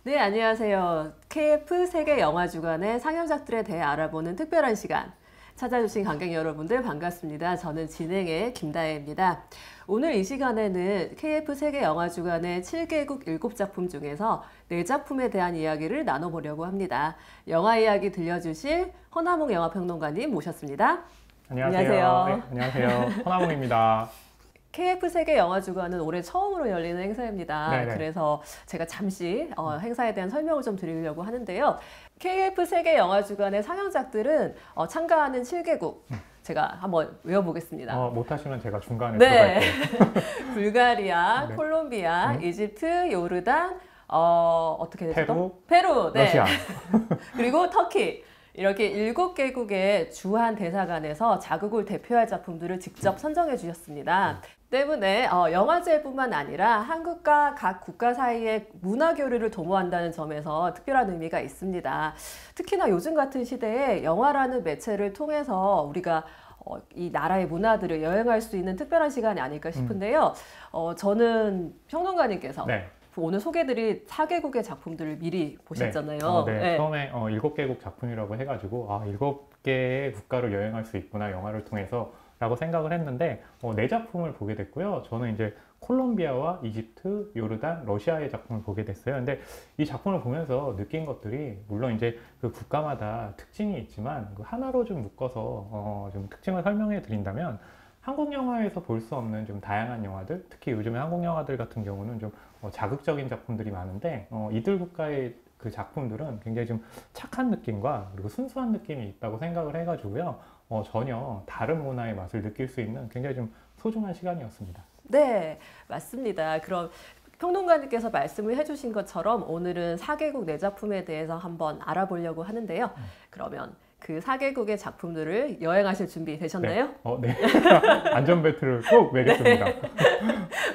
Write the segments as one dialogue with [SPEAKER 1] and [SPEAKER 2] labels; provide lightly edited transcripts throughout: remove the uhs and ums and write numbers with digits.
[SPEAKER 1] 네, 안녕하세요. KF 세계 영화 주간의 상영작들에 대해 알아보는 특별한 시간. 찾아주신 관객 여러분들 반갑습니다. 저는 진행의 김다혜입니다. 오늘 이 시간에는 KF 세계 영화 주간의 7개국 7작품 중에서 4작품에 대한 이야기를 나눠보려고 합니다. 영화 이야기 들려주실 허남몽 영화평론가님 모셨습니다.
[SPEAKER 2] 안녕하세요. 네, 안녕하세요. 허남몽입니다.
[SPEAKER 1] KF 세계 영화 주간은 올해 처음으로 열리는 행사입니다.
[SPEAKER 2] 네네.
[SPEAKER 1] 그래서 제가 잠시 행사에 대한 설명을 좀 드리려고 하는데요. KF 세계 영화 주간의 상영작들은 참가하는 7개국 제가 한번 외워보겠습니다.
[SPEAKER 2] 못하시면 제가 중간에
[SPEAKER 1] 네.
[SPEAKER 2] 들어갈게요.
[SPEAKER 1] 불가리아,
[SPEAKER 2] 네.
[SPEAKER 1] 콜롬비아, 이집트, 요르단, 어떻게 되죠?
[SPEAKER 2] 페루,
[SPEAKER 1] 네.
[SPEAKER 2] 러시아.
[SPEAKER 1] 그리고 터키. 이렇게 7개국의 주한 대사관에서 자국을 대표할 작품들을 직접 선정해 주셨습니다. 때문에 영화제뿐만 아니라 한국과 각 국가 사이의 문화 교류를 도모한다는 점에서 특별한 의미가 있습니다. 특히나 요즘 같은 시대에 영화라는 매체를 통해서 우리가 이 나라의 문화들을 여행할 수 있는 특별한 시간이 아닐까 싶은데요. 저는 평론가님께서
[SPEAKER 2] 네.
[SPEAKER 1] 오늘 소개드릴 4개국의 작품들을 미리 보셨잖아요.
[SPEAKER 2] 네.
[SPEAKER 1] 네.
[SPEAKER 2] 처음에 7개국 작품이라고 해가지고 7개의 국가를 여행할 수 있구나, 영화를 통해서 라고 생각을 했는데 4작품을 보게 됐고요. 저는 이제 콜롬비아와 이집트, 요르단, 러시아의 작품을 보게 됐어요. 근데 이 작품을 보면서 느낀 것들이, 물론 이제 그 국가마다 특징이 있지만 그 하나로 좀 묶어서 좀 특징을 설명해 드린다면, 한국 영화에서 볼 수 없는 좀 다양한 영화들, 특히 요즘에 한국 영화들 같은 경우는 좀 자극적인 작품들이 많은데, 이들 국가의 그 작품들은 굉장히 좀 착한 느낌과 그리고 순수한 느낌이 있다고 생각을 해가지고요. 전혀 다른 문화의 맛을 느낄 수 있는 굉장히 좀 소중한 시간이었습니다.
[SPEAKER 1] 네, 맞습니다. 그럼 평론가님께서 말씀을 해주신 것처럼 오늘은 4개국 4작품에 대해서 한번 알아보려고 하는데요. 그러면 그 4개국의 작품들을 여행하실 준비 되셨나요?
[SPEAKER 2] 네. 안전벨트를 꼭 매겠습니다.
[SPEAKER 1] 네.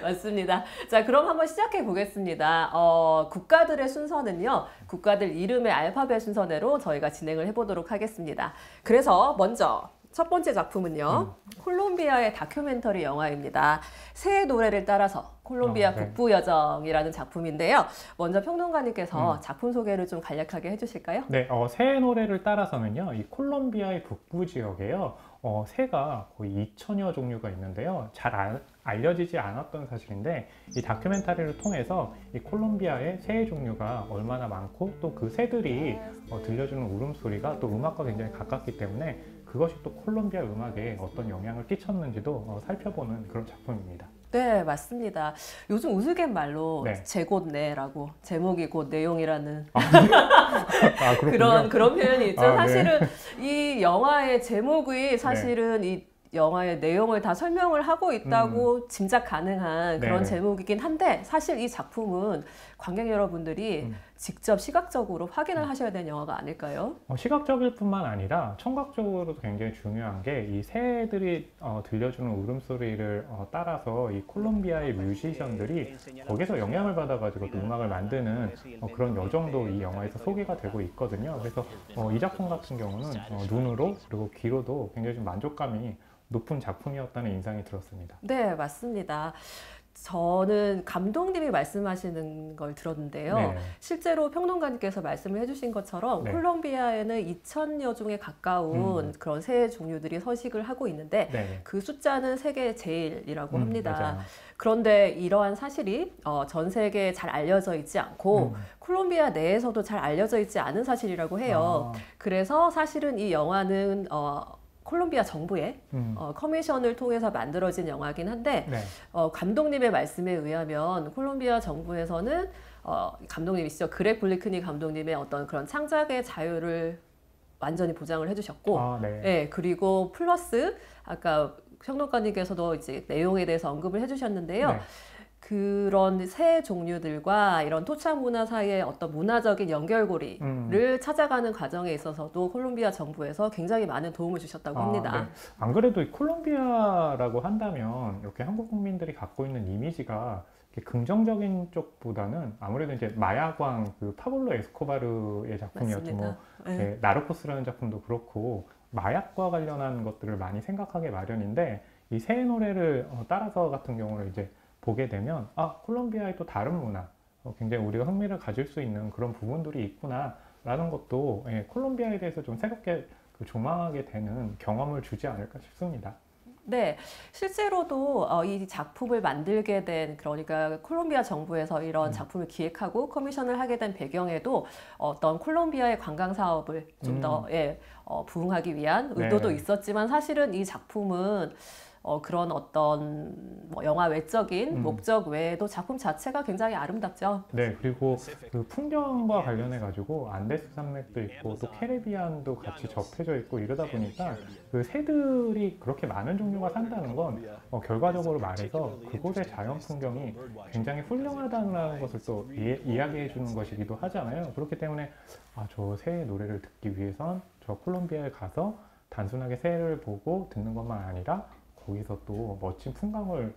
[SPEAKER 1] 맞습니다. 자, 그럼 한번 시작해 보겠습니다. 국가들의 순서는요, 국가들 이름의 알파벳 순서대로 저희가 진행을 해보도록 하겠습니다. 그래서 먼저 첫 번째 작품은요, 콜롬비아의 다큐멘터리 영화입니다. 새의 노래를 따라서 콜롬비아
[SPEAKER 2] 네.
[SPEAKER 1] 북부 여정이라는 작품인데요. 먼저 평론가님께서 작품 소개를 좀 간략하게 해주실까요?
[SPEAKER 2] 네, 새의 노래를 따라서는요, 이 콜롬비아의 북부 지역에요, 새가 거의 2,000여 종류가 있는데요. 잘 알려지지 않았던 사실인데, 이 다큐멘터리를 통해서 이 콜롬비아의 새의 종류가 얼마나 많고, 또 그 새들이 들려주는 울음소리가 또 음악과 굉장히 가깝기 때문에 그것이 또 콜롬비아 음악에 어떤 영향을 끼쳤는지도 살펴보는 그런 작품입니다.
[SPEAKER 1] 네, 맞습니다. 요즘 우스갯말로
[SPEAKER 2] 네.
[SPEAKER 1] 제곧네라고, 제목이 곧 내용이라는
[SPEAKER 2] 그렇군요.
[SPEAKER 1] 그런 표현이 있죠.
[SPEAKER 2] 네.
[SPEAKER 1] 사실은 이 영화의 제목이 사실은 이 영화의 내용을 다 설명을 하고 있다고 짐작 가능한 그런
[SPEAKER 2] 네네.
[SPEAKER 1] 제목이긴 한데, 사실 이 작품은 관객 여러분들이 직접 시각적으로 확인을 하셔야 되는 영화가 아닐까요?
[SPEAKER 2] 시각적일 뿐만 아니라 청각적으로도 굉장히 중요한 게, 이 새들이 들려주는 울음소리를 따라서 이 콜롬비아의 뮤지션들이 거기서 영향을 받아가지고 또 음악을 만드는 그런 여정도 이 영화에서 소개가 되고 있거든요. 그래서 이 작품 같은 경우는 눈으로 그리고 귀로도 굉장히 좀 만족감이 높은 작품이었다는 인상이 들었습니다.
[SPEAKER 1] 네, 맞습니다. 저는 감독님이 말씀하시는 걸 들었는데요.
[SPEAKER 2] 네.
[SPEAKER 1] 실제로 평론가님께서 말씀을 해주신 것처럼
[SPEAKER 2] 네.
[SPEAKER 1] 콜롬비아에는 2,000여 종에 가까운 그런 새 종류들이 서식을 하고 있는데,
[SPEAKER 2] 네.
[SPEAKER 1] 그 숫자는 세계 제일이라고 합니다.
[SPEAKER 2] 맞아요.
[SPEAKER 1] 그런데 이러한 사실이 전 세계에 잘 알려져 있지 않고 콜롬비아 내에서도 잘 알려져 있지 않은 사실이라고 해요. 그래서 사실은 이 영화는 콜롬비아 정부의 커미션을 통해서 만들어진 영화긴 한데,
[SPEAKER 2] 네.
[SPEAKER 1] 감독님의 말씀에 의하면 콜롬비아 정부에서는 감독님이시죠. 그렉 블리크니 감독님의 어떤 그런 창작의 자유를 완전히 보장을 해주셨고,
[SPEAKER 2] 네.
[SPEAKER 1] 그리고 플러스 아까 평론가님께서도 이제 내용에 대해서 언급을 해주셨는데요.
[SPEAKER 2] 네.
[SPEAKER 1] 그런 새 종류들과 이런 토착 문화 사이의 어떤 문화적인 연결고리를 찾아가는 과정에 있어서도 콜롬비아 정부에서 굉장히 많은 도움을 주셨다고 합니다.
[SPEAKER 2] 네. 안 그래도 이 콜롬비아라고 한다면 이렇게 한국 국민들이 갖고 있는 이미지가 이렇게 긍정적인 쪽보다는 아무래도 이제 마야광, 그 파블로 에스코바르의 작품이었죠. 뭐
[SPEAKER 1] 네.
[SPEAKER 2] 나르코스라는 작품도 그렇고 마약과 관련한 것들을 많이 생각하게 마련인데, 이 새의 노래를 따라서 같은 경우를 이제 보게 되면 콜롬비아의 또 다른 문화, 굉장히 우리가 흥미를 가질 수 있는 그런 부분들이 있구나라는 것도 콜롬비아에 대해서 좀 새롭게 조망하게 되는 경험을 주지 않을까 싶습니다.
[SPEAKER 1] 네, 실제로도 이 작품을 만들게 된, 그러니까 콜롬비아 정부에서 이런 작품을 기획하고 커미션을 하게 된 배경에도 어떤 콜롬비아의 관광 사업을 좀 더 부흥하기 위한 의도도
[SPEAKER 2] 네.
[SPEAKER 1] 있었지만, 사실은 이 작품은 그런 어떤 뭐 영화 외적인 목적 외에도 작품 자체가 굉장히 아름답죠.
[SPEAKER 2] 네, 그리고 그 풍경과 관련해 가지고 안데스 산맥도 있고 또 캐리비안도 같이 접해져 있고 이러다 보니까 그 새들이 그렇게 많은 종류가 산다는 건 결과적으로 말해서 그곳의 자연 풍경이 굉장히 훌륭하다는 것을 또 이야기해 주는 것이기도 하잖아요. 그렇기 때문에 저 새의 노래를 듣기 위해선 저 콜롬비아에 가서 단순하게 새를 보고 듣는 것만 아니라 거기서 또 멋진 풍광을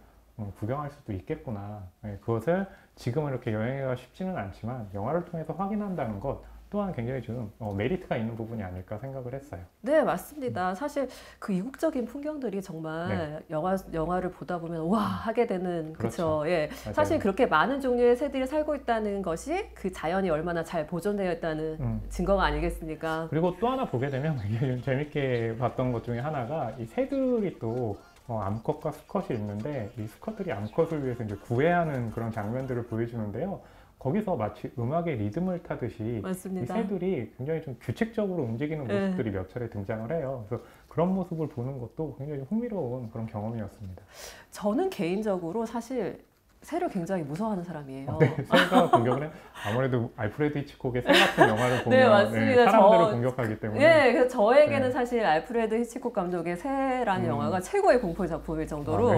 [SPEAKER 2] 구경할 수도 있겠구나. 그것을 지금은 이렇게 여행하기가 쉽지는 않지만 영화를 통해서 확인한다는 것 또한 굉장히 좀 메리트가 있는 부분이 아닐까 생각을 했어요.
[SPEAKER 1] 네, 맞습니다. 사실 그 이국적인 풍경들이 정말 영화를 보다 보면 와 하게 되는, 그렇죠. 예,
[SPEAKER 2] 맞아요.
[SPEAKER 1] 사실 그렇게 많은 종류의 새들이 살고 있다는 것이 그 자연이 얼마나 잘 보존되어 있다는 증거가 아니겠습니까?
[SPEAKER 2] 그리고 또 하나 보게 되면 이게 좀 재밌게 봤던 것 중에 하나가 이 새들이 또 암컷과 수컷이 있는데 이 수컷들이 암컷을 위해서 이제 구애하는 그런 장면들을 보여주는데요. 거기서 마치 음악의 리듬을 타듯이
[SPEAKER 1] 맞습니다.
[SPEAKER 2] 이 새들이 굉장히 좀 규칙적으로 움직이는 모습들이 몇 차례 등장을 해요. 그래서 그런 모습을 보는 것도 굉장히 흥미로운 그런 경험이었습니다.
[SPEAKER 1] 저는 개인적으로 사실 새를 굉장히 무서워하는 사람이에요.
[SPEAKER 2] 네, 새가 공격을 해. 아무래도 알프레드 히치콕의 새 같은 영화를 보면
[SPEAKER 1] 네, 맞습니다.
[SPEAKER 2] 사람들을 공격하기 때문에.
[SPEAKER 1] 네, 그래서 저에게는 사실 알프레드 히치콕 감독의 새라는 영화가 최고의 공포 작품일 정도로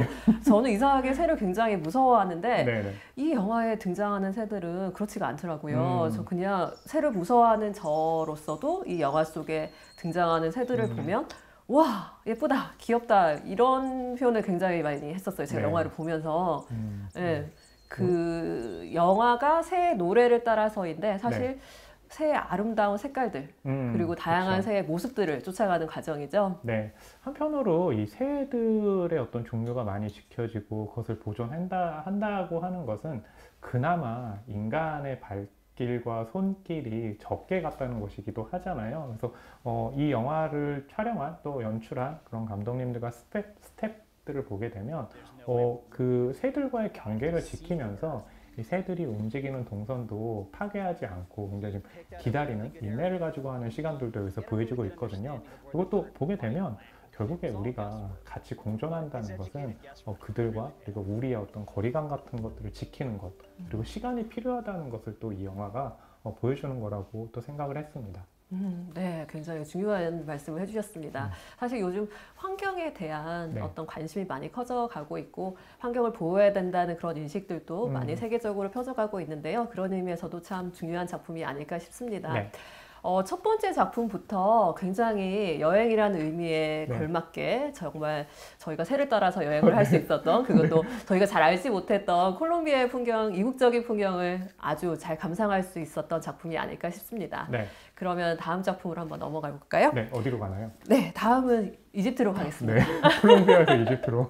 [SPEAKER 1] 저는 이상하게 새를 굉장히 무서워하는데 이 영화에 등장하는 새들은 그렇지가 않더라고요. 저 그냥 새를 무서워하는 저로서도 이 영화 속에 등장하는 새들을 보면 와 예쁘다 귀엽다 이런 표현을 굉장히 많이 했었어요. 제가 영화를 보면서. 그 영화가 새의 노래를 따라서인데 사실 새의 아름다운 색깔들 그리고 다양한 새의 모습들을 쫓아가는 과정이죠.
[SPEAKER 2] 네, 한편으로 이 새들의 어떤 종류가 많이 지켜지고 그것을 보존한다고 하는 것은 그나마 인간의 발길과 손길이 적게 갔다는 것이기도 하잖아요. 그래서 이 영화를 촬영한 또 연출한 그런 감독님들과 스태프들을 보게 되면 그 새들과의 경계를 지키면서 이 새들이 움직이는 동선도 파괴하지 않고 굉장히 좀 기다리는 인내를 가지고 하는 시간들도 여기서 보여지고 있거든요. 그것도 보게 되면 결국에 우리가 같이 공존한다는 것은 그들과 그리고 우리의 어떤 거리감 같은 것들을 지키는 것 그리고 시간이 필요하다는 것을 또 이 영화가 보여주는 거라고 또 생각을 했습니다.
[SPEAKER 1] 네, 굉장히 중요한 말씀을 해주셨습니다. 사실 요즘 환경에 대한 어떤 관심이 많이 커져가고 있고 환경을 보호해야 된다는 그런 인식들도 많이 세계적으로 펴져가고 있는데요. 그런 의미에서도 참 중요한 작품이 아닐까 싶습니다. 첫 번째 작품부터 굉장히 여행이라는 의미에 걸맞게 정말 저희가 새를 따라서 여행을 할 수 있었던 그것도 저희가 잘 알지 못했던 콜롬비아의 풍경, 이국적인 풍경을 아주 잘 감상할 수 있었던 작품이 아닐까 싶습니다. 그러면 다음 작품으로 한번 넘어가 볼까요?
[SPEAKER 2] 네, 어디로 가나요?
[SPEAKER 1] 네, 다음은 이집트로 가겠습니다.
[SPEAKER 2] 콜롬비아에서 이집트로.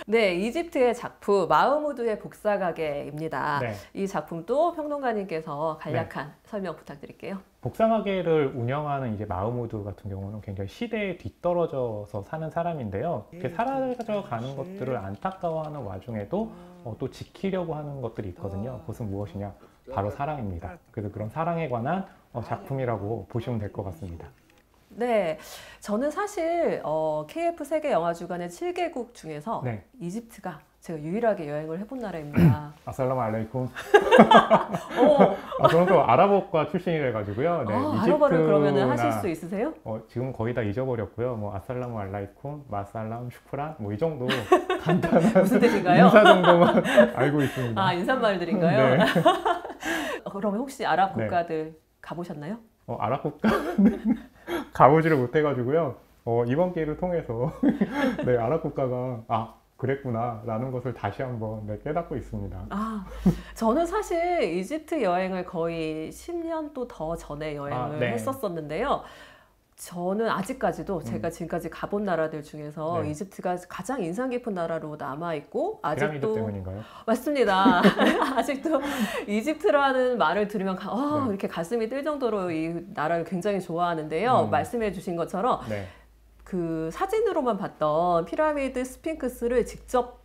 [SPEAKER 1] 네, 이집트의 작품 마흐무드의 복사가게입니다. 이 작품도 평론가님께서 간략한 설명 부탁드릴게요.
[SPEAKER 2] 복사가게를 운영하는 이제 마흐무드 같은 경우는 굉장히 시대에 뒤떨어져서 사는 사람인데요. 이렇게 사라져가는 것들을 안타까워하는 와중에도 또 지키려고 하는 것들이 있거든요. 그것은 무엇이냐? 바로 사랑입니다. 그래서 그런 사랑에 관한 작품이라고 보시면 될 것 같습니다.
[SPEAKER 1] 네, 저는 사실 KF 세계 영화 주간의 7개국 중에서 이집트가 제가 유일하게 여행을 해본 나라입니다.
[SPEAKER 2] 아살라무 알레이쿰. 저는 또 아랍어과 출신이라 가지고요.
[SPEAKER 1] 아랍어를 그러면 하실 수 있으세요?
[SPEAKER 2] 지금 거의 다 잊어버렸고요. 뭐 아살라무 알라이쿰, 마살람, 슈프란 뭐 이 정도 간단한
[SPEAKER 1] 무슨 뜻인가요?
[SPEAKER 2] 인사 정도만 알고 있습니다.
[SPEAKER 1] 인사말들인가요? 그러면 혹시 아랍 국가들 가보셨나요?
[SPEAKER 2] 아랍 국가는 가보지를 못해가지고요. 이번 기회를 통해서 아랍 국가가 그랬구나 라는 것을 다시 한번 깨닫고 있습니다.
[SPEAKER 1] 저는 사실 이집트 여행을 거의 10년 또 더 전에 여행을 했었었는데요. 저는 아직까지도 제가 지금까지 가본 나라들 중에서
[SPEAKER 2] 네.
[SPEAKER 1] 이집트가 가장 인상 깊은 나라로 남아 있고
[SPEAKER 2] 피라미드
[SPEAKER 1] 아직도
[SPEAKER 2] 때문인가요?
[SPEAKER 1] 맞습니다. 아직도 이집트라는 말을 들으면
[SPEAKER 2] 네.
[SPEAKER 1] 이렇게 가슴이 뛸 정도로 이 나라를 굉장히 좋아하는데요. 말씀해 주신 것처럼
[SPEAKER 2] 네.
[SPEAKER 1] 그 사진으로만 봤던 피라미드 스핑크스를 직접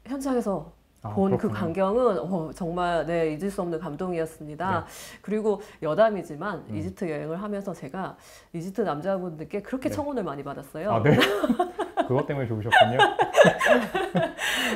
[SPEAKER 1] 현장에서 본 그
[SPEAKER 2] 그렇군요.
[SPEAKER 1] 광경은 정말 네, 잊을 수 없는 감동이었습니다. 그리고 여담이지만 이집트 여행을 하면서 제가 이집트 남자분들께 그렇게
[SPEAKER 2] 네.
[SPEAKER 1] 청혼을 많이 받았어요.
[SPEAKER 2] 아, 네. 그것 때문에 좋으셨군요.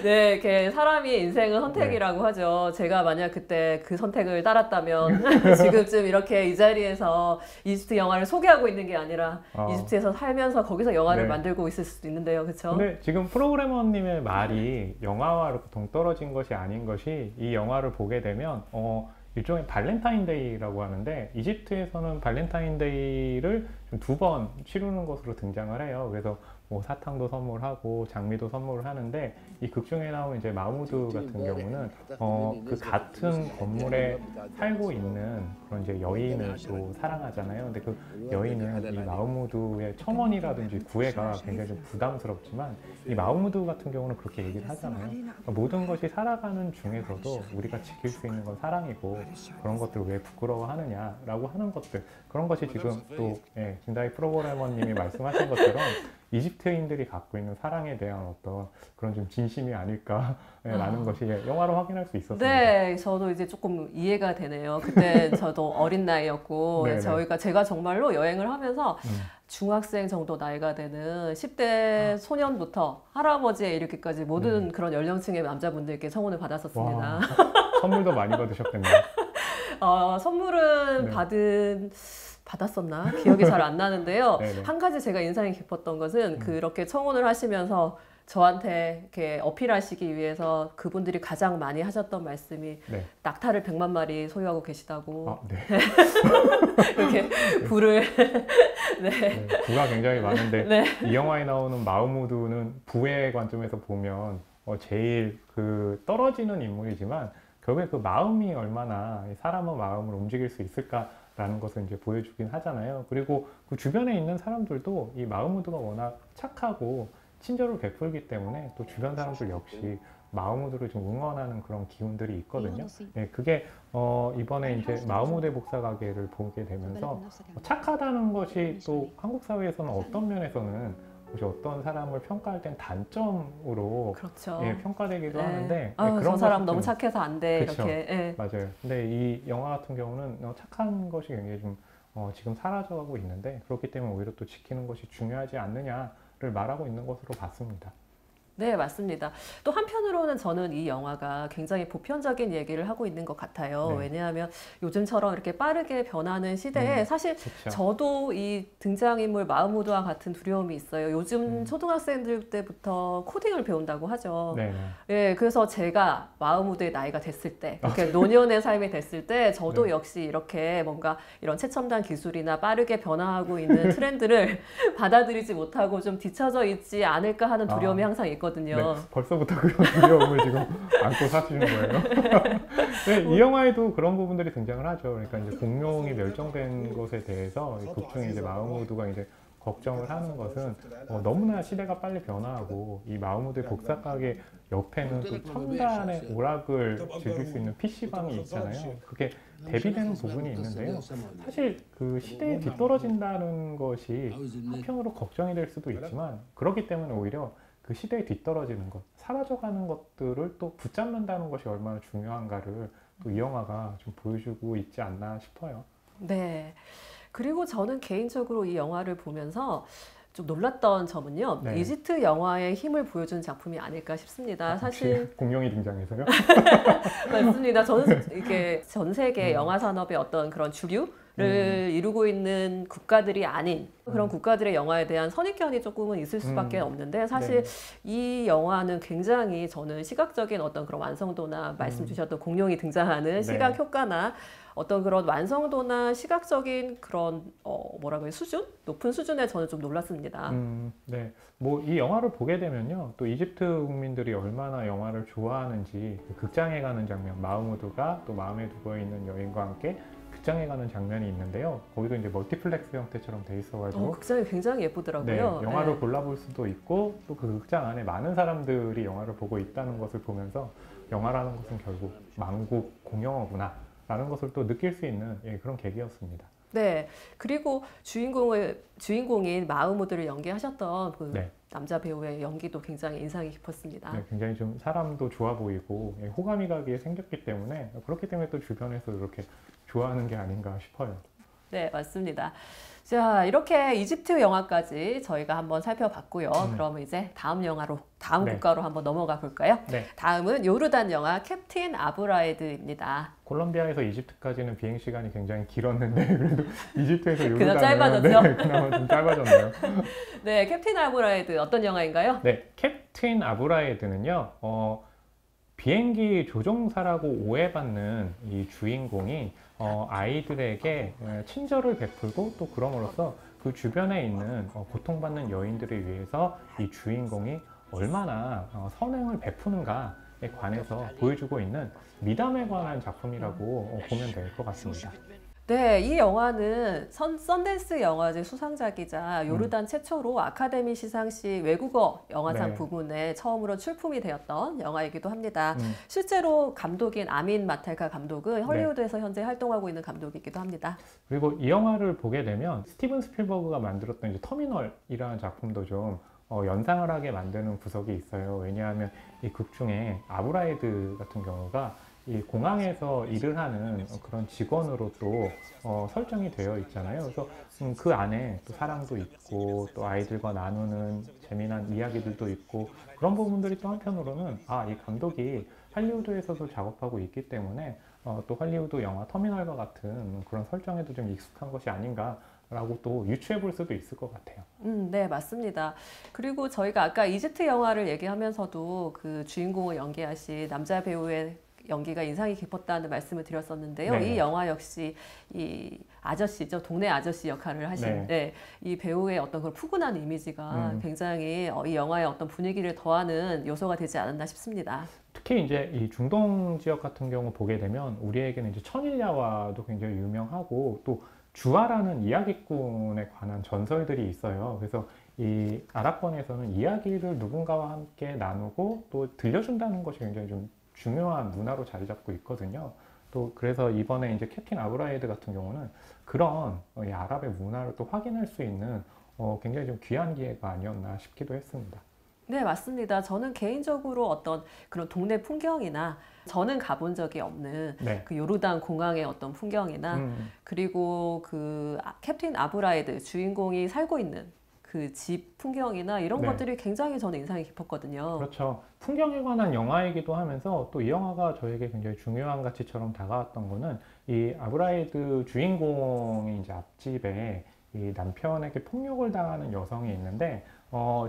[SPEAKER 1] 네, 이렇게 사람이 인생은 선택이라고 하죠. 제가 만약 그때 그 선택을 따랐다면 지금쯤 이렇게 이 자리에서 이집트 영화를 소개하고 있는 게 아니라 이집트에서 살면서 거기서 영화를
[SPEAKER 2] 네.
[SPEAKER 1] 만들고 있을 수도 있는데요. 그렇죠?
[SPEAKER 2] 근데 지금 프로그래머님의 말이 영화와 이렇게 동떨어진 것이 아닌 것이 이 영화를 보게 되면 일종의 발렌타인데이라고 하는데 이집트에서는 발렌타인데이를 두 번 치르는 것으로 등장을 해요. 그래서 뭐 사탕도 선물하고 장미도 선물을 하는데 이 극 중에 나오는 이제 마무드 같은 경우는 그 같은 건물에 살고 있는 그런 이제 여인을 또 사랑하잖아요. 근데 그 여인은 이 마무드의 청혼이라든지 구애가 굉장히 좀 부담스럽지만 이 마무드 같은 경우는 그렇게 얘기를 하잖아요. 그러니까 모든 것이 살아가는 중에서도 우리가 지킬 수 있는 건 사랑이고 그런 것들을 왜 부끄러워하느냐라고 하는 것들 그런 것이 지금 또 김다희 프로그래머님이 말씀하신 것처럼 이집트인들이 갖고 있는 사랑에 대한 어떤 그런 좀 진심이 아닐까라는 것이 영화로 확인할 수 있었습니다.
[SPEAKER 1] 네, 저도 이제 조금 이해가 되네요. 그때 저도 어린 나이였고 제가 정말로 여행을 하면서 중학생 정도 나이가 되는 10대 소년부터 할아버지에 이르기까지 모든 그런 연령층의 남자분들께 청혼을 받았었습니다.
[SPEAKER 2] 와, 선물도 많이 받으셨겠네요.
[SPEAKER 1] 선물은 받았었나? 기억이 잘 안 나는데요.
[SPEAKER 2] 네네.
[SPEAKER 1] 한 가지 제가 인상이 깊었던 것은 그렇게 청혼을 하시면서 저한테 이렇게 어필하시기 위해서 그분들이 가장 많이 하셨던 말씀이 낙타를 100만 마리 소유하고 계시다고. 이렇게 부를
[SPEAKER 2] 부가 굉장히 많은데 이 영화에 나오는 마흐무드는 부의 관점에서 보면 제일 그 떨어지는 인물이지만 결국에 그 마음이 얼마나 사람의 마음을 움직일 수 있을까라는 것을 이제 보여주긴 하잖아요. 그리고 그 주변에 있는 사람들도 이 마흐무드가 워낙 착하고 친절을 베풀기 때문에 또 주변 사람들 역시 마흐무드를 좀 응원하는 그런 기운들이 있거든요. 그게 이번에 이제 마흐무드의 복사 가게를 보게 되면서 착하다는 것이 또 한국 사회에서는 어떤 면에서는 혹시 어떤 사람을 평가할 땐 단점으로
[SPEAKER 1] 그렇죠.
[SPEAKER 2] 평가되기도 하는데
[SPEAKER 1] 저 사람 너무 착해서 안 돼.
[SPEAKER 2] 그쵸.
[SPEAKER 1] 이렇게.
[SPEAKER 2] 맞아요. 근데 이 영화 같은 경우는 착한 것이 굉장히 좀 지금 사라져가고 있는데 그렇기 때문에 오히려 또 지키는 것이 중요하지 않느냐를 말하고 있는 것으로 봤습니다.
[SPEAKER 1] 네, 맞습니다. 또 한편으로는 저는 이 영화가 굉장히 보편적인 얘기를 하고 있는 것 같아요. 왜냐하면 요즘처럼 이렇게 빠르게 변하는 시대에 사실 저도 이 등장인물 마흐무드와 같은 두려움이 있어요. 요즘 초등학생들 때부터 코딩을 배운다고 하죠. 그래서 제가 마흐무드의 나이가 됐을 때, 이렇게 노년의 삶이 됐을 때 저도 역시 이렇게 뭔가 이런 최첨단 기술이나 빠르게 변화하고 있는 트렌드를 받아들이지 못하고 좀 뒤처져 있지 않을까 하는 두려움이 항상 있거든요.
[SPEAKER 2] 벌써부터 그런 두려움을 지금 안고 사시는 거예요. 이 영화에도 그런 부분들이 등장을 하죠. 그러니까 이제 공룡이 멸종된 것에 대해서 극 중에 이제 마흐무드가 이제 걱정을 하는 것은 너무나 시대가 빨리 변화하고 이 마흐무드의 복사 가게 옆에는 또 첨단의 오락을 즐길 수 있는 PC방이 있잖아요. 그게 대비되는 부분이 있는데요. 사실 그 시대에 뒤떨어진다는 것이 한편으로 걱정이 될 수도 있지만 그렇기 때문에 오히려 그 시대에 뒤떨어지는 것, 사라져가는 것들을 또 붙잡는다는 것이 얼마나 중요한가를 또 이 영화가 좀 보여주고 있지 않나 싶어요.
[SPEAKER 1] 네. 그리고 저는 개인적으로 이 영화를 보면서 좀 놀랐던 점은요. 이집트 영화의 힘을 보여준 작품이 아닐까 싶습니다. 사실
[SPEAKER 2] 공룡이 등장해서요?
[SPEAKER 1] 맞습니다. 저는 이게 전 세계 영화 산업의 어떤 그런 주류를 이루고 있는 국가들이 아닌 그런 국가들의 영화에 대한 선입견이 조금은 있을 수밖에 없는데 사실 이 영화는 굉장히 저는 시각적인 어떤 그런 완성도나 말씀 주셨던 공룡이 등장하는 시각 효과나 어떤 그런 완성도나 시각적인 그런 뭐라고 해요? 수준? 높은 수준에 저는 좀 놀랐습니다.
[SPEAKER 2] 뭐 이 영화를 보게 되면요. 또 이집트 국민들이 얼마나 영화를 좋아하는지 그 극장에 가는 장면, 마흐무드가 또 마음에 두고 있는 여인과 함께 극장에 가는 장면이 있는데요. 거기도 이제 멀티플렉스 형태처럼 돼 있어가지고
[SPEAKER 1] 극장이 굉장히 예쁘더라고요.
[SPEAKER 2] 네, 영화를 골라볼 수도 있고 또 그 극장 안에 많은 사람들이 영화를 보고 있다는 것을 보면서 영화라는 것은 결국 만국 공영어구나 라는 것을 또 느낄 수 있는 그런 계기였습니다.
[SPEAKER 1] 네, 그리고 주인공인 마흐무드를 연기하셨던 그
[SPEAKER 2] 네.
[SPEAKER 1] 남자 배우의 연기도 굉장히 인상이 깊었습니다.
[SPEAKER 2] 네, 굉장히 좀 사람도 좋아 보이고 호감이 가게 생겼기 때문에 그렇기 때문에 또 주변에서 이렇게 좋아하는 게 아닌가 싶어요.
[SPEAKER 1] 네, 맞습니다. 자, 이렇게 이집트 영화까지 저희가 한번 살펴봤고요. 그러면 이제 다음
[SPEAKER 2] 네.
[SPEAKER 1] 국가로 한번 넘어가 볼까요?
[SPEAKER 2] 네.
[SPEAKER 1] 다음은 요르단 영화 캡틴 아브라이드입니다.
[SPEAKER 2] 콜롬비아에서 이집트까지는 비행 시간이 굉장히 길었는데 그래도 이집트에서 요르단은
[SPEAKER 1] 그나마 짧아졌죠?
[SPEAKER 2] 네, 그나마 좀 짧아졌네요.
[SPEAKER 1] 네, 캡틴 아브라이드 어떤 영화인가요?
[SPEAKER 2] 네, 캡틴 아브라이드는요. 비행기 조종사라고 오해받는 이 주인공이 아이들에게 친절을 베풀고 또 그럼으로써 그 주변에 있는 고통받는 여인들을 위해서 이 주인공이 얼마나 선행을 베푸는가에 관해서 보여주고 있는 미담에 관한 작품이라고 보면 될 것 같습니다.
[SPEAKER 1] 네, 이 영화는 썬댄스 영화제 수상작이자 요르단 최초로 아카데미 시상식 외국어 영화상
[SPEAKER 2] 네.
[SPEAKER 1] 부문에 처음으로 출품이 되었던 영화이기도 합니다. 실제로 감독인 아민 마텔카 감독은 헐리우드에서 현재 활동하고 있는 감독이기도 합니다.
[SPEAKER 2] 그리고 이 영화를 보게 되면 스티븐 스필버그가 만들었던 이제 터미널이라는 작품도 좀 연상을 하게 만드는 구석이 있어요. 왜냐하면 이 극 중에 아브라이드 같은 경우가 이 공항에서 일을 하는 그런 직원으로 또 설정이 되어 있잖아요. 그래서 그 안에 또 사랑도 있고 또 아이들과 나누는 재미난 이야기들도 있고 그런 부분들이 또 한편으로는 이 감독이 할리우드에서도 작업하고 있기 때문에 또 할리우드 영화 터미널과 같은 그런 설정에도 좀 익숙한 것이 아닌가 라고 또 유추해 볼 수도 있을 것 같아요.
[SPEAKER 1] 네, 맞습니다. 그리고 저희가 아까 이집트 영화를 얘기하면서도 그 주인공을 연기하신 남자 배우의 연기가 인상이 깊었다는 말씀을 드렸었는데요.
[SPEAKER 2] 네.
[SPEAKER 1] 이 영화 역시 이 아저씨죠. 동네 아저씨 역할을 하신 이 배우의 어떤 그런 푸근한 이미지가 굉장히 이 영화의 어떤 분위기를 더하는 요소가 되지 않았나 싶습니다.
[SPEAKER 2] 특히 이제 이 중동 지역 같은 경우 보게 되면 우리에게는 이제 천일야와도 굉장히 유명하고 또 주아라는 이야기꾼에 관한 전설들이 있어요. 그래서 이 아랍권에서는 이야기를 누군가와 함께 나누고 또 들려준다는 것이 굉장히 좀 중요한 문화로 자리 잡고 있거든요. 또 그래서 이번에 이제 캡틴 아브라이드 같은 경우는 그런 이 아랍의 문화를 또 확인할 수 있는 굉장히 좀 귀한 기회가 아니었나 싶기도 했습니다.
[SPEAKER 1] 네, 맞습니다. 저는 개인적으로 어떤 그런 동네 풍경이나 저는 가본 적이 없는 그 요르단 공항의 어떤 풍경이나 그리고 그 캡틴 아브라이드 주인공이 살고 있는 그 집 풍경이나 이런 것들이 굉장히 저는 인상이 깊었거든요.
[SPEAKER 2] 그렇죠. 풍경에 관한 영화이기도 하면서 또 이 영화가 저에게 굉장히 중요한 가치처럼 다가왔던 거는 이 아브라이드 주인공이 이제 앞집에 이 남편에게 폭력을 당하는 여성이 있는데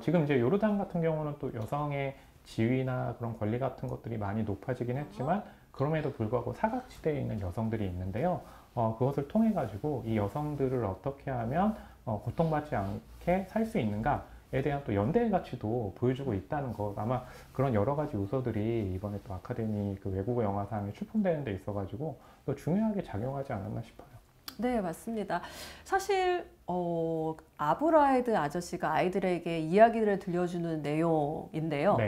[SPEAKER 2] 지금 이제 요르단 같은 경우는 또 여성의 지위나 그런 권리 같은 것들이 많이 높아지긴 했지만 그럼에도 불구하고 사각지대에 있는 여성들이 있는데요. 그것을 통해 가지고 이 여성들을 어떻게 하면 고통받지 않게 살 수 있는가에 대한 또 연대의 가치도 보여주고 있다는 것. 아마 그런 여러 가지 요소들이 이번에 또 아카데미 그 외국어 영화상에 출품되는 데 있어 가지고 또 중요하게 작용하지 않았나 싶어요.
[SPEAKER 1] 네, 맞습니다. 사실 아브라이드 아저씨가 아이들에게 이야기를 들려주는 내용인데요.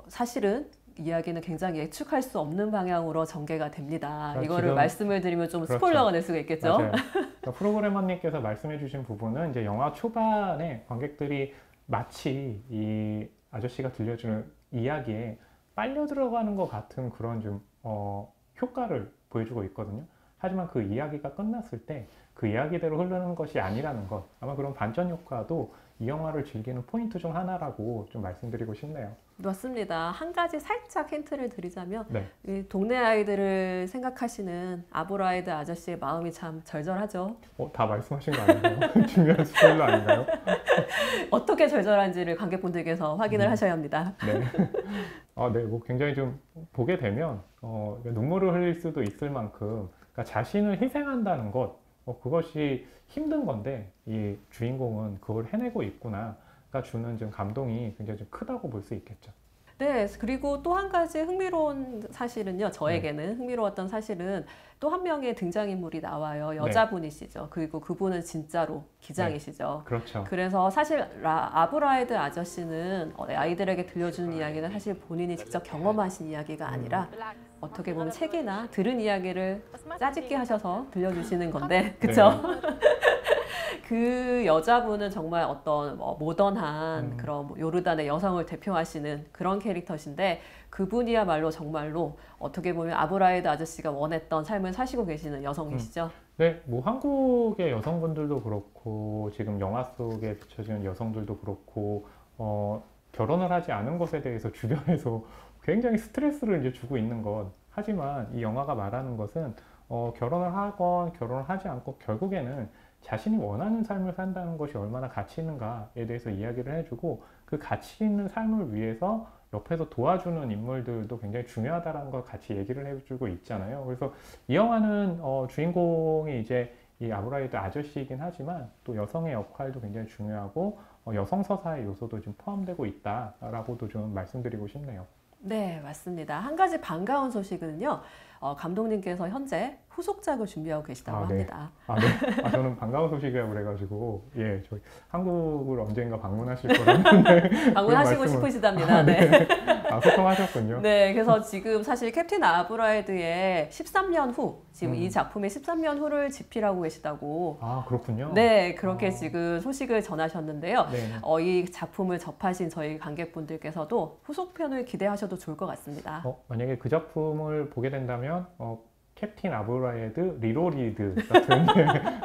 [SPEAKER 1] 사실은 이야기는 굉장히 예측할 수 없는 방향으로 전개가 됩니다. 이거를 말씀을 드리면 좀 스포일러가 될 수가 있겠죠?
[SPEAKER 2] 맞아요. 그러니까 프로그래머님께서 말씀해 주신 부분은 이제 영화 초반에 관객들이 마치 이 아저씨가 들려주는 이야기에 빨려 들어가는 것 같은 그런 좀 효과를 보여주고 있거든요. 하지만 그 이야기가 끝났을 때 그 이야기대로 흐르는 것이 아니라는 것, 아마 그런 반전 효과도 이 영화를 즐기는 포인트 중 하나라고 좀 말씀드리고 싶네요.
[SPEAKER 1] 맞습니다. 한 가지 살짝 힌트를 드리자면 이 동네 아이들을 생각하시는 아브라이드 아저씨의 마음이 참 절절하죠.
[SPEAKER 2] 다 말씀하신 거 아닌가요? 중요한 스포일러 아닌가요?
[SPEAKER 1] 어떻게 절절한지를 관객분들께서 확인을 하셔야 합니다.
[SPEAKER 2] 뭐 굉장히 좀 보게 되면 눈물을 흘릴 수도 있을 만큼 그러니까 자신을 희생한다는 것, 그것이 힘든 건데 이 주인공은 그걸 해내고 있구나가 주는 좀 감동이 굉장히 좀 크다고 볼 수 있겠죠.
[SPEAKER 1] 네, 그리고 또 한 가지 흥미로운 사실은요, 저에게는 흥미로웠던 사실은 또 한 명의 등장인물이 나와요. 여자분이시죠. 그리고 그분은 진짜로 기장이시죠.
[SPEAKER 2] 그렇죠.
[SPEAKER 1] 그래서 사실 아브라이드 아저씨는 아이들에게 들려주는 이야기는 사실 본인이 직접 경험하신 이야기가 아니라 어떻게 보면 책이나 들은 이야기를 짜집게 하셔서 들려주시는 건데, 그쵸? 그 여자분은 정말 어떤 모던한 그런 요르단의 여성을 대표하시는 그런 캐릭터신데 그분이야말로 정말로 어떻게 보면 아브라이드 아저씨가 원했던 삶을 사시고 계시는 여성이시죠.
[SPEAKER 2] 네, 뭐 한국의 여성분들도 그렇고 지금 영화 속에 비춰지는 여성들도 그렇고 결혼을 하지 않은 것에 대해서 주변에서 굉장히 스트레스를 이제 주고 있는 것. 하지만 이 영화가 말하는 것은 결혼을 하건 결혼을 하지 않고 결국에는 자신이 원하는 삶을 산다는 것이 얼마나 가치 있는가에 대해서 이야기를 해주고 그 가치 있는 삶을 위해서 옆에서 도와주는 인물들도 굉장히 중요하다는 걸 같이 얘기를 해주고 있잖아요. 그래서 이 영화는 주인공이 이제 이 아브라이드 아저씨이긴 하지만 또 여성의 역할도 굉장히 중요하고 여성 서사의 요소도 좀 포함되고 있다라고도 좀 말씀드리고 싶네요.
[SPEAKER 1] 네, 맞습니다. 한 가지 반가운 소식은요. 감독님께서 현재 후속작을 준비하고 계시다고 합니다.
[SPEAKER 2] 네. 저는 반가운 소식이라고 그래가지고 예, 저희 한국을 언젠가 방문하실 거라는데
[SPEAKER 1] 방문하시고 싶으시답니다. 네.
[SPEAKER 2] 소통하셨군요.
[SPEAKER 1] 네, 그래서 지금 사실 캡틴 아브라이드의 13년 후, 지금 이 작품의 13년 후를 집필하고 계시다고.
[SPEAKER 2] 그렇군요.
[SPEAKER 1] 네, 그렇게 지금 소식을 전하셨는데요.
[SPEAKER 2] 네.
[SPEAKER 1] 이 작품을 접하신 저희 관객분들께서도 후속편을 기대하셔도 좋을 것 같습니다.
[SPEAKER 2] 만약에 그 작품을 보게 된다면 캡틴 아브라이드 리로리드 같은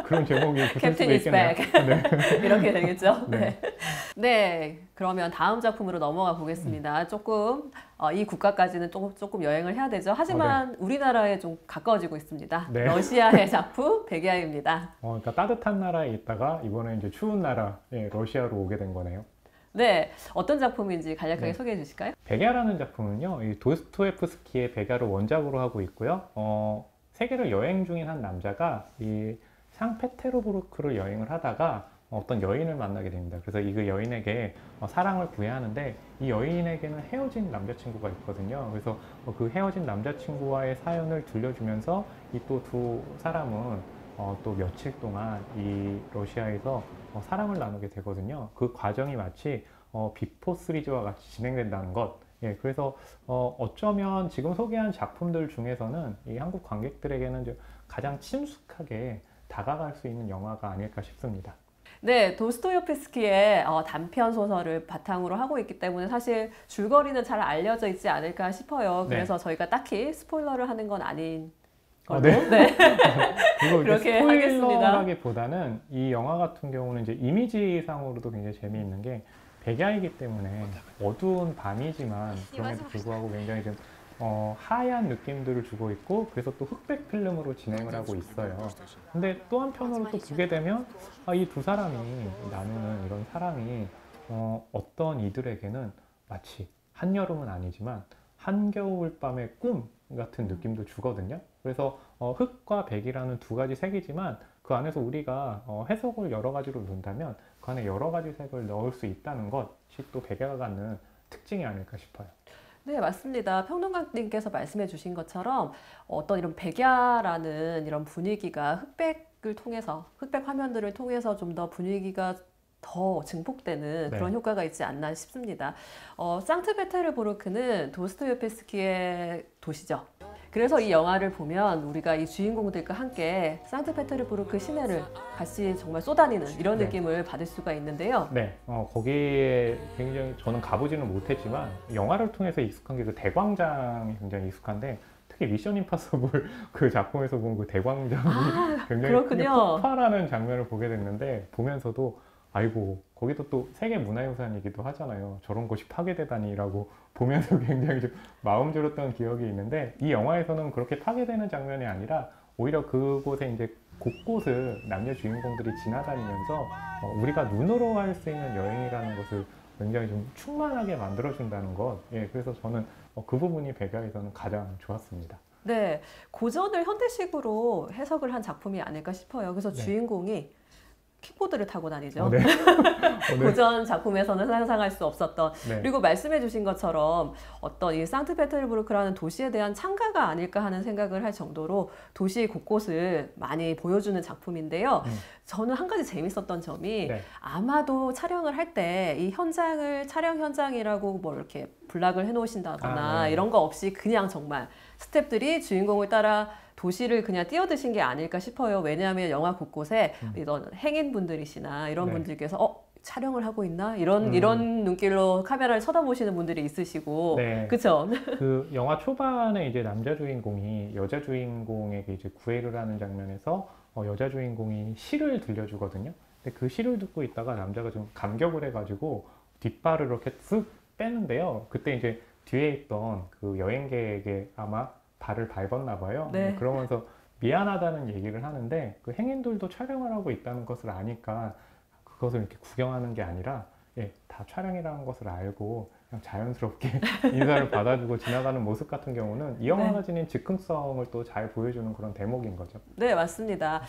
[SPEAKER 2] 그런 제목이 붙을 수도 있겠네요.
[SPEAKER 1] 네. 이렇게 되겠죠.
[SPEAKER 2] 네.
[SPEAKER 1] 네, 그러면 다음 작품으로 넘어가 보겠습니다. 조금 이 국가까지는 조금 여행을 해야 되죠. 하지만 우리나라에 좀 가까워지고 있습니다.
[SPEAKER 2] 네.
[SPEAKER 1] 러시아의 작품 백야입니다.
[SPEAKER 2] 그러니까 따뜻한 나라에 있다가 이번에 이제 추운 나라 러시아로 오게 된 거네요.
[SPEAKER 1] 네, 어떤 작품인지 간략하게 소개해 주실까요?
[SPEAKER 2] 백야라는 작품은요, 이 도스토옙스키의 백야를 원작으로 하고 있고요. 세계를 여행 중인 한 남자가 이 상페테르부르크를 여행을 하다가 어떤 여인을 만나게 됩니다. 그래서 이 그 여인에게 사랑을 구해하는데 이 여인에게는 헤어진 남자친구가 있거든요. 그래서 그 헤어진 남자친구와의 사연을 들려주면서 이 또 두 사람은 또 며칠 동안 이 러시아에서 사랑을 나누게 되거든요. 그 과정이 마치 비포 시리즈와 같이 진행된다는 것. 예, 그래서 어쩌면 지금 소개한 작품들 중에서는 이 한국 관객들에게는 가장 친숙하게 다가갈 수 있는 영화가 아닐까 싶습니다.
[SPEAKER 1] 네, 도스토옙스키의 단편 소설을 바탕으로 하고 있기 때문에 사실 줄거리는 잘 알려져 있지 않을까 싶어요. 그래서 저희가 딱히 스포일러를 하는 건 아닌 걸로. 네.
[SPEAKER 2] 그렇게 스포일러라기보다는 이 영화 같은 경우는 이제 이미지상으로도 굉장히 재미있는 게 백야이기 때문에 어두운 밤이지만 그럼에도 불구하고 굉장히 좀 하얀 느낌들을 주고 있고 그래서 또 흑백 필름으로 진행을 하고 있어요. 근데 또 한편으로 또 보게 되면 이 두 사람이 나누는 이런 사랑이 어떤 이들에게는 마치 한여름은 아니지만 한겨울 밤의 꿈 같은 느낌도 주거든요. 그래서 흑과 백이라는 두 가지 색이지만 그 안에서 우리가 해석을 여러 가지로 놓는다면 그 안에 여러 가지 색을 넣을 수 있다는 것이 또 백야가 갖는 특징이 아닐까 싶어요.
[SPEAKER 1] 네, 맞습니다. 평론가님께서 말씀해 주신 것처럼 어떤 이런 백야라는 이런 분위기가 흑백을 통해서, 흑백 화면들을 통해서 좀 더 분위기가 더 증폭되는 그런 효과가 있지 않나 싶습니다. 상트페테르부르크는 도스토옙스키의 도시죠. 그래서 이 영화를 보면 우리가 이 주인공들과 함께 상트페테르부르크 시내를 같이 정말 쏟아내는 이런 느낌을 받을 수가 있는데요.
[SPEAKER 2] 네, 거기에 굉장히 저는 가보지는 못했지만 영화를 통해서 익숙한 게 그 대광장이 굉장히 익숙한데 특히 미션 임파서블 그 작품에서 본 그 대광장이 굉장히 폭발하는 장면을 보게 됐는데 보면서도 아이고 거기도 또 세계 문화유산이기도 하잖아요. 저런 곳이 파괴되다니라고 보면서 굉장히 좀 마음 졸였던 기억이 있는데 이 영화에서는 그렇게 파괴되는 장면이 아니라 오히려 그곳에 이제 곳곳을 남녀 주인공들이 지나다니면서 우리가 눈으로 할 수 있는 여행이라는 것을 굉장히 좀 충만하게 만들어준다는 것. 예, 그래서 저는 그 부분이 백야에서는 가장 좋았습니다.
[SPEAKER 1] 네, 고전을 현대식으로 해석을 한 작품이 아닐까 싶어요. 그래서 주인공이 킥보드를 타고 다니죠.
[SPEAKER 2] 네.
[SPEAKER 1] 고전 작품에서는 상상할 수 없었던
[SPEAKER 2] 네.
[SPEAKER 1] 그리고 말씀해 주신 것처럼 어떤 이 상트페테르부르크라는 도시에 대한 찬가가 아닐까 하는 생각을 할 정도로 도시 곳곳을 많이 보여주는 작품인데요. 저는 한 가지 재밌었던 점이
[SPEAKER 2] 네.
[SPEAKER 1] 아마도 촬영을 할 때 이 현장을 촬영 현장이라고 뭐 이렇게 블락을 해놓으신다거나
[SPEAKER 2] 네.
[SPEAKER 1] 이런 거 없이 그냥 정말 스태프들이 주인공을 따라 도시를 그냥 뛰어드신 게 아닐까 싶어요. 왜냐하면 영화 곳곳에 이런 행인분들이시나 이런
[SPEAKER 2] 네.
[SPEAKER 1] 분들께서 촬영을 하고 있나? 이런 눈길로 카메라를 쳐다보시는 분들이 있으시고.
[SPEAKER 2] 네.
[SPEAKER 1] 그쵸?
[SPEAKER 2] 그 영화 초반에 이제 남자 주인공이 여자 주인공에게 이제 구애를 하는 장면에서 여자 주인공이 시를 들려주거든요. 근데 그 시를 듣고 있다가 남자가 좀 감격을 해가지고 뒷발을 이렇게 쓱 빼는데요. 그때 이제 뒤에 있던 그 여행객에게 아마 발을 밟았나 봐요.
[SPEAKER 1] 네.
[SPEAKER 2] 그러면서 미안하다는 얘기를 하는데 그 행인들도 촬영을 하고 있다는 것을 아니까 그것을 이렇게 구경하는 게 아니라 다 촬영이라는 것을 알고 그냥 자연스럽게 인사를 받아주고 지나가는 모습 같은 경우는 이 영화가 지닌 즉흥성을 또 잘 보여주는 그런 대목인 거죠.
[SPEAKER 1] 네, 맞습니다.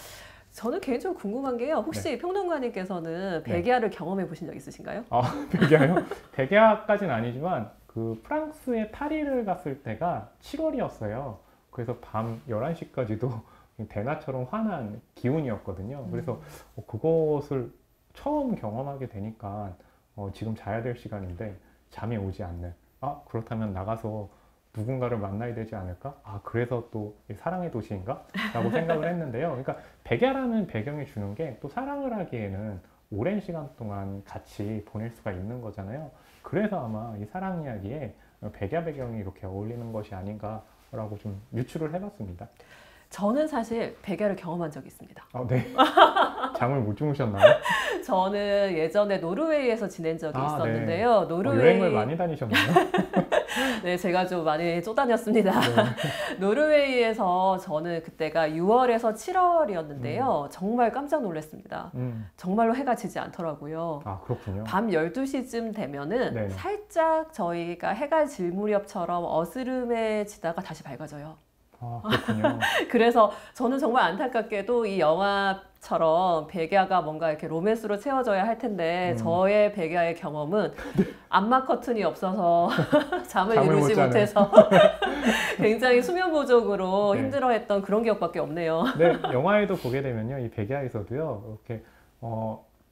[SPEAKER 1] 저는 개인적으로 궁금한 게요. 혹시 평론가님께서는 백야를 경험해 보신 적 있으신가요?
[SPEAKER 2] 백야요? 백야까지는 아니지만 그 프랑스에 파리를 갔을 때가 7월이었어요. 그래서 밤 11시까지도 대낮처럼 환한 기온이었거든요. 그래서 그것을 처음 경험하게 되니까 지금 자야 될 시간인데 잠이 오지 않는 그렇다면 나가서 누군가를 만나야 되지 않을까? 그래서 또 사랑의 도시인가? 라고 생각을 했는데요. 그러니까 백야라는 배경이 주는 게 또 사랑을 하기에는 오랜 시간 동안 같이 보낼 수가 있는 거잖아요. 그래서 아마 이 사랑 이야기에 백야 배경이 이렇게 어울리는 것이 아닌가라고 좀 유추를 해봤습니다.
[SPEAKER 1] 저는 사실 백야를 경험한 적이 있습니다.
[SPEAKER 2] 네. 잠을 못 주무셨나요?
[SPEAKER 1] 저는 예전에 노르웨이에서 지낸 적이 있었는데요.
[SPEAKER 2] 네.
[SPEAKER 1] 노르웨이
[SPEAKER 2] 여행을 많이 다니셨나요?
[SPEAKER 1] 네, 제가 좀 많이 쪼다녔습니다.
[SPEAKER 2] 네.
[SPEAKER 1] 노르웨이에서 저는 그때가 6월에서 7월이었는데요. 정말 깜짝 놀랐습니다. 정말로 해가 지지 않더라고요.
[SPEAKER 2] 그렇군요.
[SPEAKER 1] 밤 12시쯤 되면은
[SPEAKER 2] 네네.
[SPEAKER 1] 살짝 저희가 해가 질 무렵처럼 어스름해지다가 다시 밝아져요.
[SPEAKER 2] 그렇군요.
[SPEAKER 1] 그래서 저는 정말 안타깝게도 이 영화처럼 백야가 뭔가 이렇게 로맨스로 채워져야 할 텐데 저의 백야의 경험은 암막 커튼이 없어서 잠을 이루지 못해서 굉장히 수면 부족으로
[SPEAKER 2] 네.
[SPEAKER 1] 힘들어했던 그런 기억밖에 없네요.
[SPEAKER 2] 네, 영화에도 보게 되면요, 이 백야에서도요, 이렇게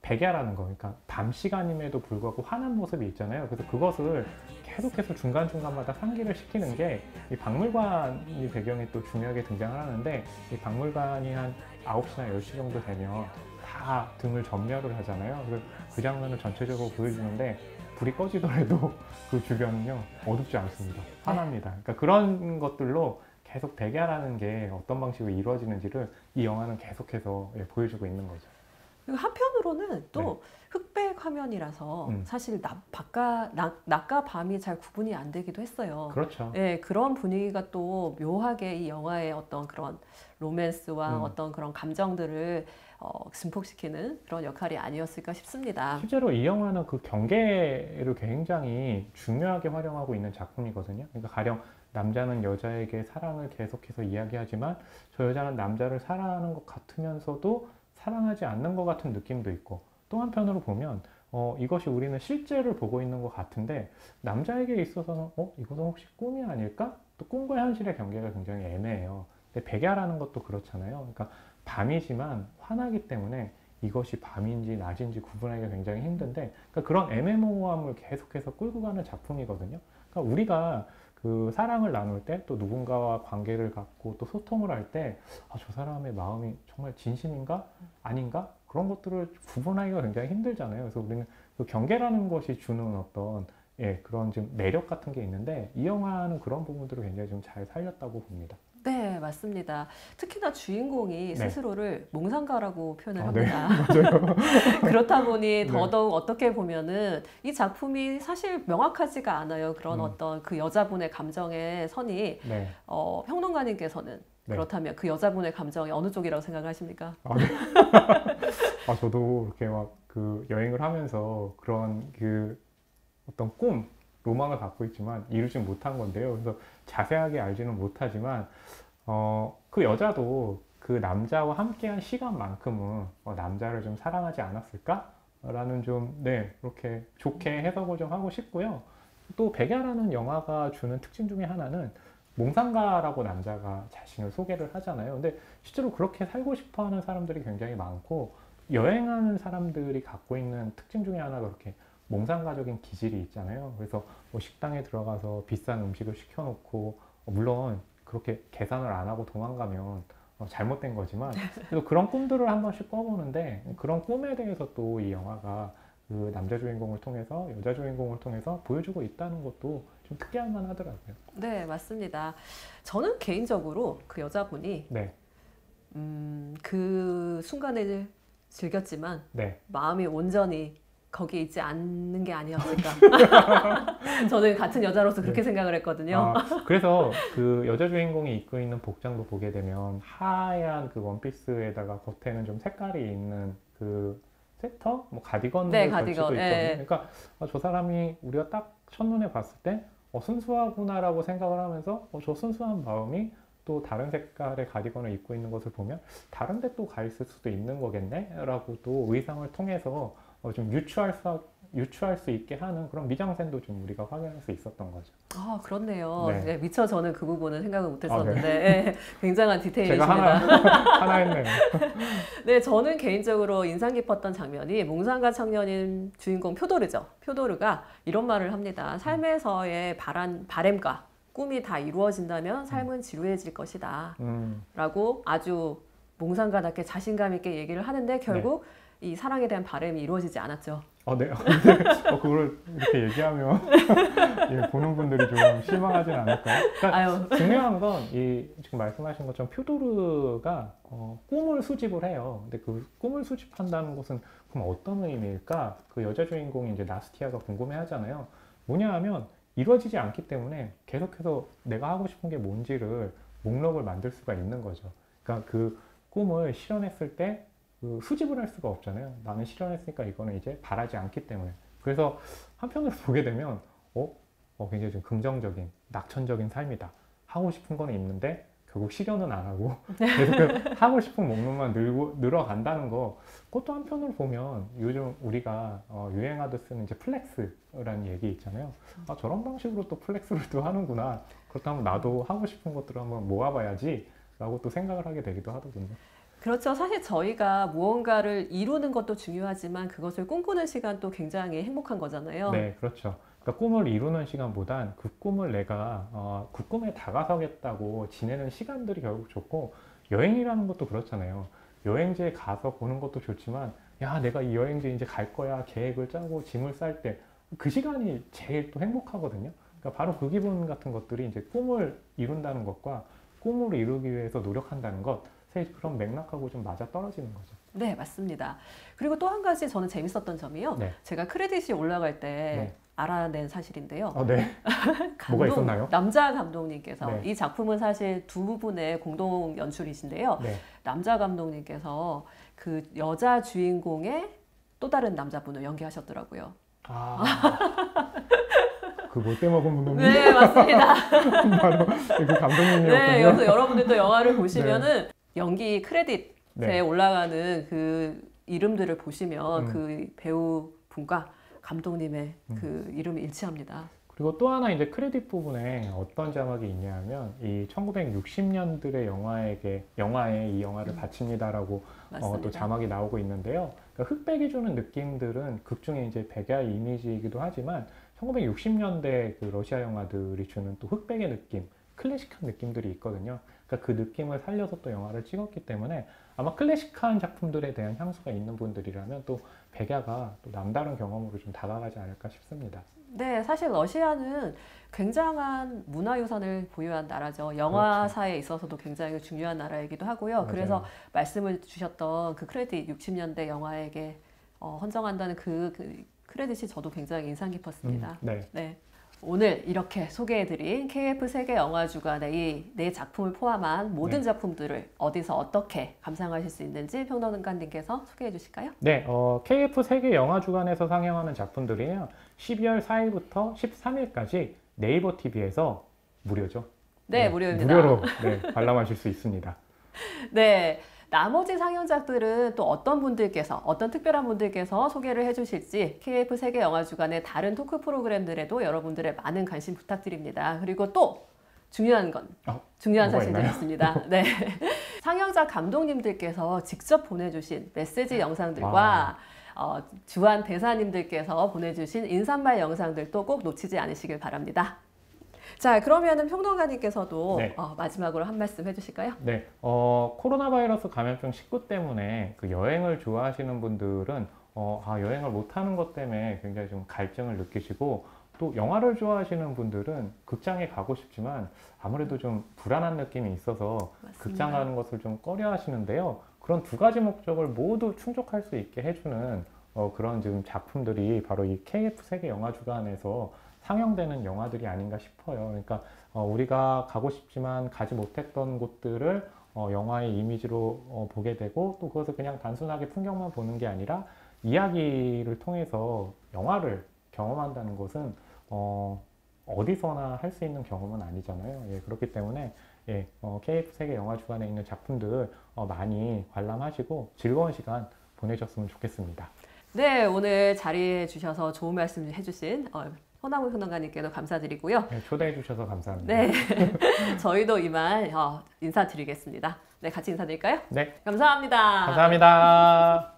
[SPEAKER 2] 백야라는 거, 그러니까 밤 시간임에도 불구하고 환한 모습이 있잖아요. 그래서 그것을 계속해서 중간중간마다 상기를 시키는 게 이 박물관이 배경에 또 중요하게 등장을 하는데 이 박물관이 한 9시나 10시 정도 되면 다 등을 전멸을 하잖아요. 그래서 그 장면을 전체적으로 보여주는데 불이 꺼지더라도 그 주변은요, 어둡지 않습니다. 환합니다. 그러니까 그런 것들로 계속 백야라는 게 어떤 방식으로 이루어지는지를 이 영화는 계속해서 보여주고 있는 거죠.
[SPEAKER 1] 그리고 한편으로는 또 흑백 화면이라서 사실 낮과 밤이 잘 구분이 안 되기도 했어요.
[SPEAKER 2] 그렇죠.
[SPEAKER 1] 네, 그런 분위기가 또 묘하게 이 영화의 어떤 그런 로맨스와 어떤 그런 감정들을 증폭시키는 그런 역할이 아니었을까 싶습니다.
[SPEAKER 2] 실제로 이 영화는 그 경계를 굉장히 중요하게 활용하고 있는 작품이거든요. 그러니까 가령 남자는 여자에게 사랑을 계속해서 이야기하지만 저 여자는 남자를 사랑하는 것 같으면서도 사랑하지 않는 것 같은 느낌도 있고, 또 한편으로 보면 이것이 우리는 실제를 보고 있는 것 같은데 남자에게 있어서는 이것은 혹시 꿈이 아닐까? 또 꿈과 현실의 경계가 굉장히 애매해요. 근데 백야라는 것도 그렇잖아요. 그러니까 밤이지만 환하기 때문에 이것이 밤인지 낮인지 구분하기가 굉장히 힘든데, 그러니까 그런 애매모호함을 계속해서 끌고 가는 작품이거든요. 그러니까 우리가 그 사랑을 나눌 때, 또 누군가와 관계를 갖고 또 소통을 할 때, 저 사람의 마음이 정말 진심인가? 아닌가? 그런 것들을 구분하기가 굉장히 힘들잖아요. 그래서 우리는 그 경계라는 것이 주는 어떤 그런 좀 매력 같은 게 있는데, 이 영화는 그런 부분들을 굉장히 좀 잘 살렸다고 봅니다.
[SPEAKER 1] 네, 맞습니다. 특히나 주인공이
[SPEAKER 2] 네.
[SPEAKER 1] 스스로를 몽상가라고 표현을
[SPEAKER 2] 네,
[SPEAKER 1] 합니다.
[SPEAKER 2] 맞아요.
[SPEAKER 1] 그렇다 보니 더더욱 어떻게 보면은 이 작품이 사실 명확하지가 않아요. 그런 어떤 그 여자분의 감정의 선이
[SPEAKER 2] 네.
[SPEAKER 1] 평론가님께서는
[SPEAKER 2] 네.
[SPEAKER 1] 그렇다면 그 여자분의 감정이 어느 쪽이라고 생각하십니까?
[SPEAKER 2] 네. 저도 이렇게 막 그 여행을 하면서 그런 그 어떤 꿈, 로망을 갖고 있지만 이루지 못한 건데요. 그래서 자세하게 알지는 못하지만 그 여자도 그 남자와 함께한 시간만큼은 남자를 좀 사랑하지 않았을까? 라는 좀, 네, 그렇게 좋게 해석을 좀 하고 싶고요. 또 백야라는 영화가 주는 특징 중에 하나는 몽상가라고 남자가 자신을 소개를 하잖아요. 근데 실제로 그렇게 살고 싶어 하는 사람들이 굉장히 많고, 여행하는 사람들이 갖고 있는 특징 중에 하나가 그렇게 몽상가적인 기질이 있잖아요. 그래서 뭐 식당에 들어가서 비싼 음식을 시켜놓고, 물론 그렇게 계산을 안 하고 도망가면 잘못된 거지만, 그래서 그런 꿈들을 한 번씩 꿔보는데, 그런 꿈에 대해서 또 이 영화가 그 남자 주인공을 통해서 여자 주인공을 통해서 보여주고 있다는 것도 좀 특이할 만하더라고요.
[SPEAKER 1] 네, 맞습니다. 저는 개인적으로 그 여자분이
[SPEAKER 2] 네,
[SPEAKER 1] 그 순간을 즐겼지만
[SPEAKER 2] 네.
[SPEAKER 1] 마음이 온전히 거기에 있지 않는 게 아니었을까. 저는 같은 여자로서 그렇게 생각을 했거든요.
[SPEAKER 2] 그래서 그 여자 주인공이 입고 있는 복장도 보게 되면 하얀 그 원피스에다가 겉에는 좀 색깔이 있는 그 스웨터? 뭐 가디건을
[SPEAKER 1] 네,
[SPEAKER 2] 걸치고
[SPEAKER 1] 가디건.
[SPEAKER 2] 있거든요.
[SPEAKER 1] 예.
[SPEAKER 2] 그러니까 저 사람이 우리가 딱 첫눈에 봤을 때 순수하구나라고 생각을 하면서 저 순수한 마음이 또 다른 색깔의 가디건을 입고 있는 것을 보면 다른 데 또 가 있을 수도 있는 거겠네? 라고 또 의상을 통해서 좀 유추할 수 있게 하는 그런 미장센도 좀 우리가 확인할 수 있었던 거죠.
[SPEAKER 1] 아, 그렇네요.
[SPEAKER 2] 네.
[SPEAKER 1] 네, 미처 저는 그 부분은 생각을 못
[SPEAKER 2] 아, 네.
[SPEAKER 1] 했었는데 예, 굉장한
[SPEAKER 2] 제가
[SPEAKER 1] 디테일이십니다.
[SPEAKER 2] 하나 했네요.
[SPEAKER 1] 네, 저는 개인적으로 인상 깊었던 장면이 몽상가 청년인 주인공 표도르죠. 표도르가 이런 말을 합니다. 삶에서의 바램과 꿈이 다 이루어진다면 삶은 지루해질 것이다. 라고 아주 몽상가답게 자신감 있게 얘기를 하는데 결국 이 사랑에 대한 바람이 이루어지지 않았죠.
[SPEAKER 2] 네. 그걸 이렇게 얘기하면 보는 분들이 좀 실망하진 않을까요? 그러니까 중요한 건 지금 말씀하신 것처럼 표도르가 꿈을 수집을 해요. 근데 그 꿈을 수집한다는 것은 그럼 어떤 의미일까? 그 여자 주인공이 이제 나스티아가 궁금해하잖아요. 뭐냐 하면 이루어지지 않기 때문에 계속해서 내가 하고 싶은 게 뭔지를 목록을 만들 수가 있는 거죠. 그러니까 그 꿈을 실현했을 때 수집을 할 수가 없잖아요. 나는 실현했으니까 이거는 이제 바라지 않기 때문에. 그래서 한편으로 보게 되면 굉장히 좀 긍정적인, 낙천적인 삶이다. 하고 싶은 거는 있는데 결국 실현은 안 하고 계속 하고 싶은 목록만 늘어간다는 거. 그것도 한편으로 보면 요즘 우리가 유행하듯 쓰는 이제 플렉스라는 얘기 있잖아요. 저런 방식으로 또 플렉스를 또 하는구나. 그렇다면 나도 하고 싶은 것들을 한번 모아봐야지 라고 또 생각을 하게 되기도 하거든요.
[SPEAKER 1] 그렇죠. 사실 저희가 무언가를 이루는 것도 중요하지만 그것을 꿈꾸는 시간도 굉장히 행복한 거잖아요.
[SPEAKER 2] 네, 그렇죠. 그러니까 꿈을 이루는 시간보단 그 꿈을 내가 그 꿈에 다가서겠다고 지내는 시간들이 결국 좋고, 여행이라는 것도 그렇잖아요. 여행지에 가서 보는 것도 좋지만 야, 내가 이 여행지 이제 갈 거야 계획을 짜고 짐을 쌀 때 그 시간이 제일 또 행복하거든요. 그러니까 바로 그 기분 같은 것들이 이제 꿈을 이룬다는 것과 꿈을 이루기 위해서 노력한다는 것, 그런 맥락하고 좀 맞아 떨어지는 거죠.
[SPEAKER 1] 네, 맞습니다. 그리고 또 한 가지 저는 재밌었던 점이요.
[SPEAKER 2] 네.
[SPEAKER 1] 제가 크레딧이 올라갈 때 알아낸 사실인데요.
[SPEAKER 2] 네. 뭐가 있었나요?
[SPEAKER 1] 남자 감독님께서
[SPEAKER 2] 네.
[SPEAKER 1] 이 작품은 사실 두 분의 공동 연출이신데요.
[SPEAKER 2] 네.
[SPEAKER 1] 남자 감독님께서 그 여자 주인공의 또 다른 남자분을 연기하셨더라고요.
[SPEAKER 2] 그 못돼 먹은 분이
[SPEAKER 1] 네, 맞습니다.
[SPEAKER 2] 바로 그 감독님이었군요.
[SPEAKER 1] 네, 그래서 여러분들도 영화를 보시면은 연기 크레딧에 올라가는 그 이름들을 보시면 그 배우 분과 감독님의 그 이름이 일치합니다.
[SPEAKER 2] 그리고 또 하나 이제 크레딧 부분에 어떤 자막이 있냐면 이 1960년들의 영화에 이 영화를 바칩니다라고 또 자막이 나오고 있는데요. 그러니까 흑백이 주는 느낌들은 극 중에 이제 백야 이미지이기도 하지만 1960년대 그 러시아 영화들이 주는 또 흑백의 느낌, 클래식한 느낌들이 있거든요. 그러니까 그 느낌을 살려서 또 영화를 찍었기 때문에 아마 클래식한 작품들에 대한 향수가 있는 분들이라면 또 백야가 또 남다른 경험으로 좀 다가가지 않을까 싶습니다.
[SPEAKER 1] 네, 사실 러시아는 굉장한 문화유산을 보유한 나라죠. 영화사에 있어서도 굉장히 중요한 나라이기도 하고요.
[SPEAKER 2] 맞아요.
[SPEAKER 1] 그래서 말씀을 주셨던 그 크레딧 60년대 영화에게 헌정한다는 그 크레딧이 저도 굉장히 인상 깊었습니다. 네. 오늘 이렇게 소개해드린 KF 세계 영화주간의 이 네 작품을 포함한 모든 작품들을 어디서 어떻게 감상하실 수 있는지 평론가님께서 소개해 주실까요?
[SPEAKER 2] 네, KF 세계 영화주간에서 상영하는 작품들이요. 12월 4일부터 13일까지 네이버 TV에서 무료죠.
[SPEAKER 1] 네, 무료입니다.
[SPEAKER 2] 무료로 관람하실 수 있습니다.
[SPEAKER 1] 네. 나머지 상영작들은 또 어떤 분들께서, 어떤 특별한 분들께서 소개를 해주실지 KF 세계 영화주간의 다른 토크 프로그램들에도 여러분들의 많은 관심 부탁드립니다. 그리고 또 중요한 건, 중요한
[SPEAKER 2] 뭐가
[SPEAKER 1] 사실들이
[SPEAKER 2] 있나요?
[SPEAKER 1] 있습니다. 네. 상영작 감독님들께서 직접 보내주신 메시지 영상들과
[SPEAKER 2] 와.
[SPEAKER 1] 주한 대사님들께서 보내주신 인사말 영상들도 꼭 놓치지 않으시길 바랍니다. 자, 그러면은 평론가님께서도
[SPEAKER 2] 네.
[SPEAKER 1] 마지막으로 한 말씀 해주실까요?
[SPEAKER 2] 네, 코로나 바이러스 감염증 19 때문에 그 여행을 좋아하시는 분들은 여행을 못하는 것 때문에 굉장히 좀 갈증을 느끼시고 또 영화를 좋아하시는 분들은 극장에 가고 싶지만 아무래도 좀 불안한 느낌이 있어서
[SPEAKER 1] 맞습니다.
[SPEAKER 2] 극장 가는 것을 좀 꺼려 하시는데요. 그런 두 가지 목적을 모두 충족할 수 있게 해주는 그런 지금 작품들이 바로 이 KF 세계 영화주간에서 상영되는 영화들이 아닌가 싶어요. 그러니까 우리가 가고 싶지만 가지 못했던 곳들을 영화의 이미지로 보게 되고 또 그것을 그냥 단순하게 풍경만 보는 게 아니라 이야기를 통해서 영화를 경험한다는 것은 어디서나 할 수 있는 경험은 아니잖아요. 예, 그렇기 때문에 KF 세계 영화주간에 있는 작품들 많이 관람하시고 즐거운 시간 보내셨으면 좋겠습니다.
[SPEAKER 1] 네, 오늘 자리해 주셔서 좋은 말씀 해주신 허남우 평론가님께도 감사드리고요.
[SPEAKER 2] 네, 초대해 주셔서 감사합니다.
[SPEAKER 1] 네, 저희도 이만 인사드리겠습니다. 네, 같이 인사드릴까요?
[SPEAKER 2] 네,
[SPEAKER 1] 감사합니다.
[SPEAKER 2] 감사합니다.